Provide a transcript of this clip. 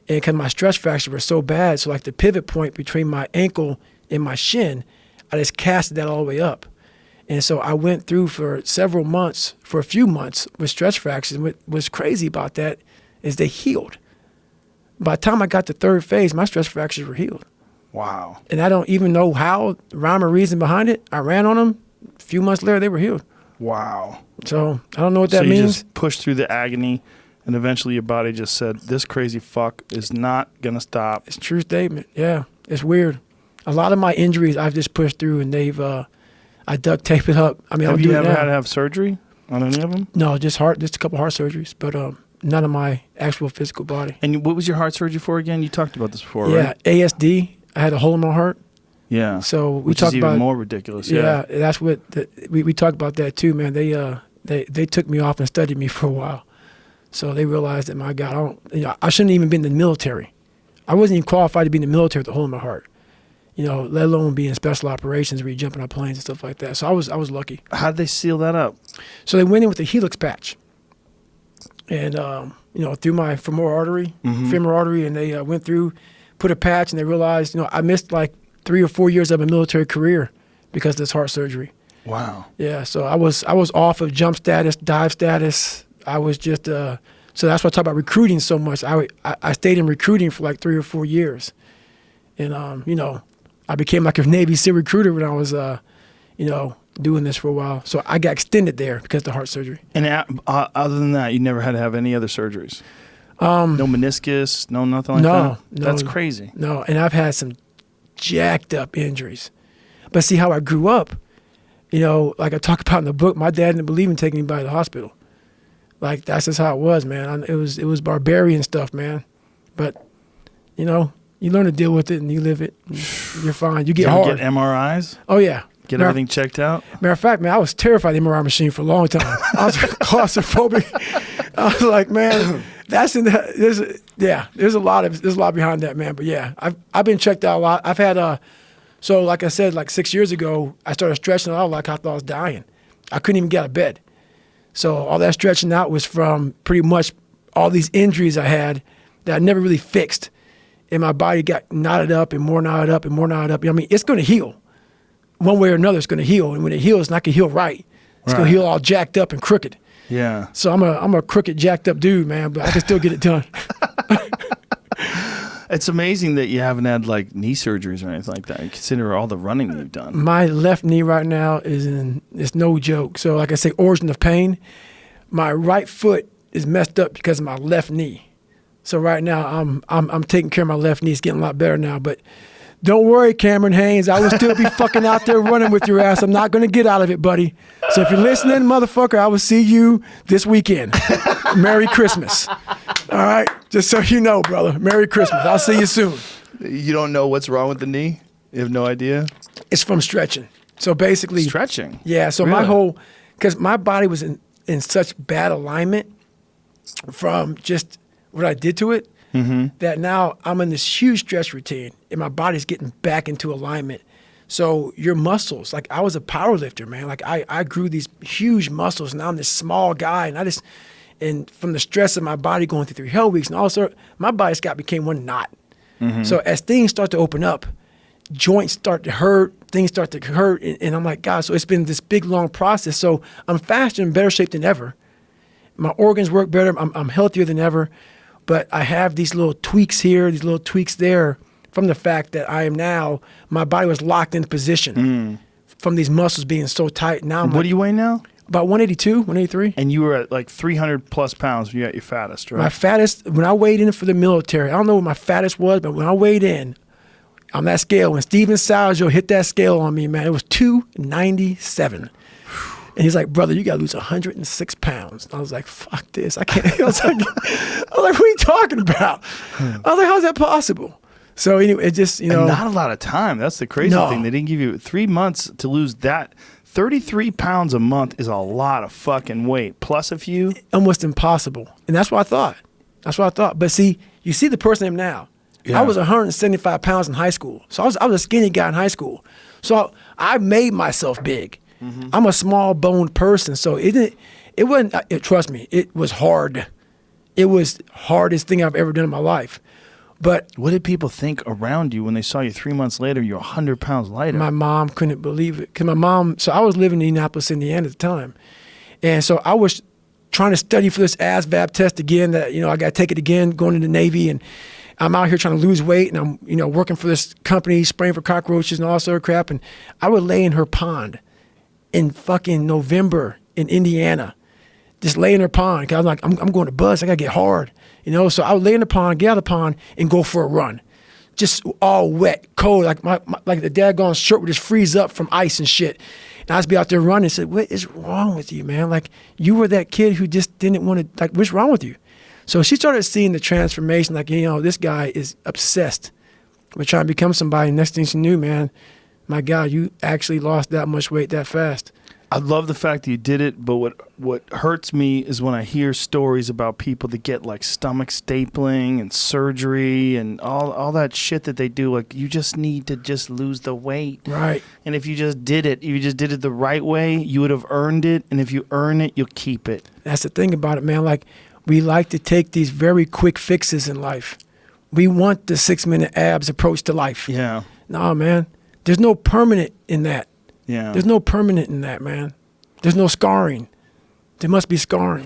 And because my stress fracture was so bad, so like the pivot point between my ankle and my shin, I just casted that all the way up. And so I went through for a few months with stress fractures. And what was crazy about that is they healed. By the time I got to third phase, my stress fractures were healed. Wow. And I don't even know how, rhyme or reason behind it. I ran on them. A few months later, they were healed. Wow. So I don't know what that so you means. just pushed through the agony, and eventually your body just said, this crazy fuck is not going to stop. It's a true statement. Yeah, it's weird. A lot of my injuries I've just pushed through, and they've, I duct tape it up. I mean, have you ever had to have surgery on any of them? No, just a couple heart surgeries, but none of my actual physical body. And what was your heart surgery for again? You talked about this before, yeah, right? ASD. I had a hole in my heart. Yeah. So we talked about even more ridiculous. Yeah, that's what we talked about that too, man. They took me off and studied me for a while. So they realized that, my God, I shouldn't even been in the military. I wasn't even qualified to be in the military with a hole in my heart. Let alone be in special operations where you're jumping on planes and stuff like that. So I was lucky. How did they seal that up? So they went in with a helix patch, and through my femoral artery, and they went through, put a patch, and they realized, I missed like 3 or 4 years of my military career because of this heart surgery. Wow. Yeah. So I was off of jump status, dive status. I was just so that's why I talk about recruiting so much. I stayed in recruiting for like 3 or 4 years, and I became like a Navy SEAL recruiter when I was, doing this for a while. So I got extended there because of the heart surgery. And other than that, you never had to have any other surgeries? No meniscus, no nothing like that? No. That's crazy. No, and I've had some jacked up injuries. But see how I grew up, like I talk about in the book, my dad didn't believe in taking anybody to the hospital. Like, that's just how it was, man. It was barbarian stuff, man. But, you learn to deal with it and you live it. You're fine. You get hard. Get MRIs? Oh, yeah. Get everything checked out? Matter of fact, man, I was terrified of the MRI machine for a long time. I was claustrophobic. I was like, man, there's a lot behind that, man. But yeah, I've been checked out a lot. I've had so like I said, like 6 years ago, I started stretching out like I thought I was dying. I couldn't even get out of bed. So all that stretching out was from pretty much all these injuries I had that I never really fixed. And my body got knotted up and more knotted up and more knotted up. It's going to heal. One way or another, it's going to heal. And when it heals, it's not going to heal right. It's going to heal all jacked up and crooked. Yeah. So I'm a crooked, jacked up dude, man, but I can still get it done. It's amazing that you haven't had like knee surgeries or anything like that. Consider all the running that you've done. My left knee right now it's no joke. So like I say, origin of pain. My right foot is messed up because of my left knee. So right now I'm taking care of my left knee. It's getting a lot better now, but don't worry, Cameron Hanes. I will still be fucking out there running with your ass. I'm not going to get out of it, buddy. So if you're listening, motherfucker, I will see you this weekend. Merry Christmas. All right? Just so you know, brother. Merry Christmas. I'll see you soon. You don't know what's wrong with the knee? You have no idea? It's from stretching. So basically. Stretching? Yeah. So really? Because my body was in such bad alignment from just what I did to it. Mm-hmm. That now I'm in this huge stretch routine and my body's getting back into alignment. So your muscles, like I was a power lifter, man. Like I grew these huge muscles and now I'm this small guy and from the stress of my body going through 3 hell weeks and also my body became one knot. Mm-hmm. So as things start to open up, joints start to hurt, things start to hurt. And I'm like, God, so it's been this big, long process. So I'm faster and better shape than ever. My organs work better. I'm healthier than ever. But I have these little tweaks here, these little tweaks there from the fact that my body was locked in position from these muscles being so tight. Now what do you weigh now? About 182, 183. And you were at like 300 plus pounds when you got your fattest, right? My fattest, when I weighed in for the military, I don't know what my fattest was, but when I weighed in on that scale, when Steven Saljo hit that scale on me, man, it was 297. And he's like, brother, you got to lose 106 pounds. I was like, fuck this. I can't. I was like, what are you talking about? I was like, how's that possible? So anyway, it just, And not a lot of time. That's the crazy thing. They didn't give you 3 months to lose that. 33 pounds a month is a lot of fucking weight. Plus a few. Almost impossible. And that's what I thought. But see, you see the person I am now. Yeah. I was 175 pounds in high school. So I was a skinny guy in high school. So I made myself big. Mm-hmm. I'm a small boned person, so it wasn't. Trust me, it was hard. It was the hardest thing I've ever done in my life. But What did people think around you when they saw you 3 months later? You're 100 pounds lighter. my mom couldn't believe it. Because my mom, so I was living in Indianapolis, Indiana at the time. And so I was trying to study for this ASVAB test again that, I got to take it again, going to the Navy. And I'm out here trying to lose weight. And I'm, working for this company, spraying for cockroaches and all sort of crap. And I would lay in her pond in fucking November in Indiana. Just lay in her pond. Because I was like, I'm going to bust. I got to get hard. So I would lay in the pond, get out of the pond, and go for a run. Just all wet, cold, like like the daggone shirt would just freeze up from ice and shit. And I'd be out there running and said, what is wrong with you, man? Like, you were that kid who just didn't want to, like, what's wrong with you? So she started seeing the transformation, like, this guy is obsessed with trying to become somebody. Next thing she knew, man, my God, you actually lost that much weight that fast. I love the fact that you did it, but what hurts me is when I hear stories about people that get like stomach stapling and surgery and all that shit that they do. Like, you just need to just lose the weight. Right. And if you just did it the right way, you would have earned it. And if you earn it, you'll keep it. That's the thing about it, man. Like, we like to take these very quick fixes in life. We want the 6-minute abs approach to life. Yeah. No, man. There's no permanent in that. Yeah. There's no permanent in that, man. There's no scarring. There must be scarring.